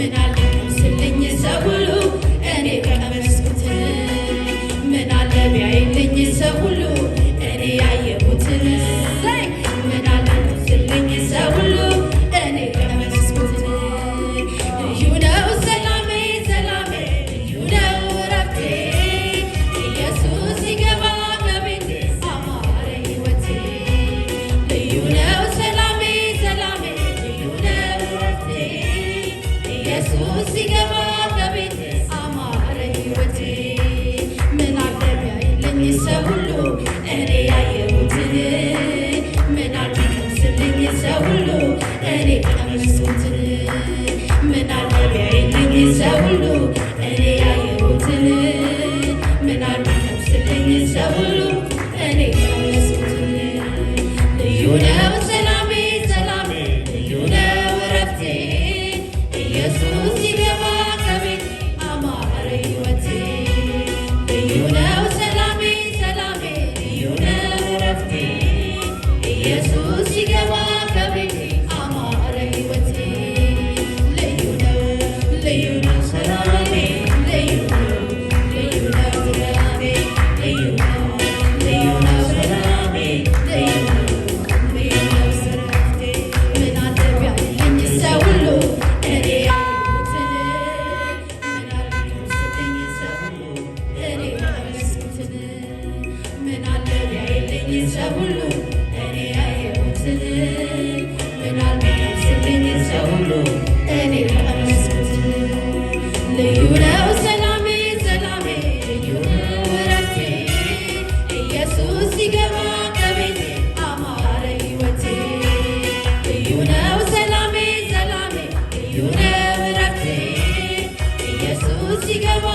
ምን አለ ቢያይልኝ ሰው ሁሉ እኔ ቀመስኩት ምን አለ ቢያይልኝ ሰው ሁሉ እኔ ያየሁትን ምን አለ ቢያይልኝ ሰው ሁሉ እኔ ቀመስኩት ልዩ ነው ሰላሜ ሰላሜ ልዩ ነው እረፍቴ ኢየሱስ ሲገባ ከቤቴ አማረ ሕይወቴ ልዩ ነው ሰላሜ ሰላሜ ልዩ ነው እረፍቴ ኢየሱስ ሲገባ ከቤቴ አማረ ሕይወቴ ምን አለ ቢያይልኝ ሰው ሁሉ እኔ ያየሁትን ምን አለ ቢቀምስልኝ ሰው ሁሉ እኔ ቀመስኩትን ምን አለ ቢያይልኝ ሰው ሁሉ እኔ ያየሁትን ምን አለ ቢቀምስልኝ ሰው ሁሉ እኔ ቀመስኩትን ልዩ ነው ሰላሜ ሰላሜ ልዩ ነው እረፍቴ ኢየሱስ ሲገባ ከቤቴ አማረ ሕይወቴ ልዩ ነው ሰላሜ ሰላሜ ልዩ ነው እረፍቴ ኢየሱስ ሲገባ ከቤቴ አማረ ሕይወቴ ልዩ ነው ሰላሜ ልዩ ነው ሰላሜ ልዩ ነው ሰላሜ ልዩ ነው እረፍቴ ምን አለ ቢያይልኝ ሰው ሁሉ እኔ ያየሁትን ምን አለ ቢቀምስልኝ ሰው ሁሉ እኔ ቀመስኩትን ምን አለ ቢያይልኝ ሰው ሁሉ እኔ ያየሁትን ምን አለ ቢቀምስልኝ ሰው ሁሉ እኔ ቀመስኩትን ልዩ ነው ሰላሜ ሰላሜ ልዩ ነው እረፍቴ ኢየሱስ ሲገባ ከቤቴ አማረ ሕይወቴ ልዩ ነው ሰላሜ ሰላሜ ልዩ ነው እረፍቴ ኢየሱስ ሲገባ